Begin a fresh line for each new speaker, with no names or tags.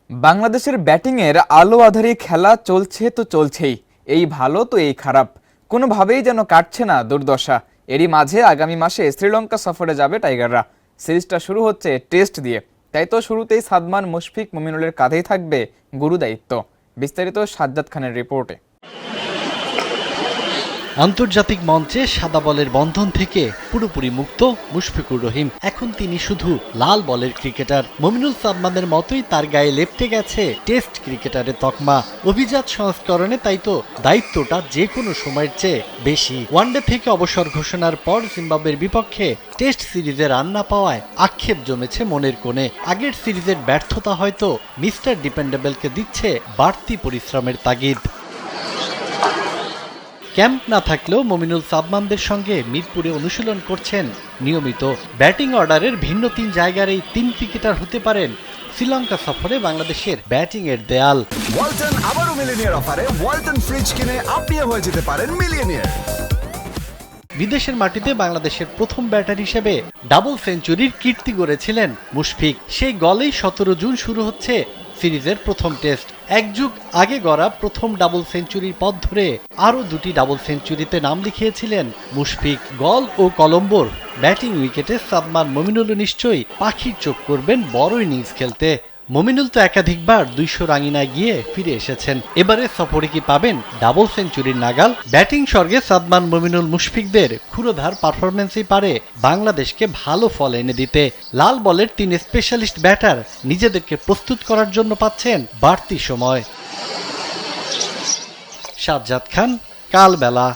বাংলাদেশের ব্যাটিংয়ের আলো আঁধারি খেলা চলছে তো চলছেই, এই ভালো তো এই খারাপ, কোনোভাবেই যেন কাটছে না দুর্দশা। এরই মাঝে আগামী মাসে শ্রীলঙ্কা সফরে যাবে টাইগাররা। সিরিজটা শুরু হচ্ছে টেস্ট দিয়ে, তাই তো শুরুতেই সাদমান, মুশফিক, মুমিনুলের কাঁধেই থাকবে গুরু দায়িত্ব। বিস্তারিত সাজ্জাদ খানের রিপোর্টে।
আন্তর্জাতিক মঞ্চে সাদা বলের বন্ধন থেকে পুরোপুরি মুক্ত মুশফিকুর রহিম। এখন তিনি শুধু লাল বলের ক্রিকেটার। মুমিনুল সাদমানের মতোই তার গায়ে লেপ্টে গেছে টেস্ট ক্রিকেটারের তকমা। অভিজাত সংস্করণে তাই তো দায়িত্বটা যে কোনো সময়ের চেয়ে বেশি। ওয়ানডে থেকে অবসর ঘোষণার পর জিম্বাবুয়ের বিপক্ষে টেস্ট সিরিজে রান না পাওয়ায় আক্ষেপ জমেছে মনের কোণে। আগের সিরিজের ব্যর্থতা হয়তো মিস্টার ডিপেন্ডেবলকে দিচ্ছে বাড়তি পরিশ্রমের তাগিদ। ক্যাম্প না থাকলেও মুমিনুল সাদমানদের সঙ্গে মিরপুরে অনুশীলন করছেন নিয়মিত। ব্যাটিং অর্ডারের ভিন্ন তিন জায়গার এই তিন ক্রিকেটার হতে পারেন শ্রীলঙ্কা সফরে বাংলাদেশের ব্যাটিং এর দেয়াল।
ওয়ালটন আবারও মিলিয়নিয়ার অফারে ওয়ালটন ফ্রিজ কিনে আপনিও হয়ে যেতে পারেন মিলিয়নিয়ার।
বিদেশের মাটিতে বাংলাদেশের প্রথম ব্যাটার হিসেবে ডাবল সেঞ্চুরির কীর্তি গড়েছিলেন মুশফিক। সেই গলেই 17 জুন শুরু হচ্ছে সিরিজের প্রথম টেস্ট। এক যুগ আগে গড়া প্রথম ডাবল সেঞ্চুরির পথ ধরে আরও দুটি ডাবল সেঞ্চুরিতে নাম লিখিয়েছিলেন মুশফিক। গল ও কলম্বোর ব্যাটিং উইকেটে সাদমান, মুমিনুল নিশ্চয়ই পাখির চোখ করবেন বড় ইনিংস খেলতে। মুমিনুল তো একাধিকবার 200 রাঙিনায় গিয়ে ফিরে এসেছেন। এবারে সফরে কি পাবেন ডাবল সেঞ্চুরির নাগাল? ব্যাটিং স্বর্গে সাদমান, মুমিনুল, মুশফিকদের ক্ষুরোধার পারফরমেন্সই পারে বাংলাদেশকে ভালো ফল এনে দিতে। লাল বলের 3 স্পেশালিস্ট ব্যাটার নিজেদেরকে প্রস্তুত করার জন্য পাচ্ছেন বাড়তি সময়। সাজ্জাদ খান, কালবেলা।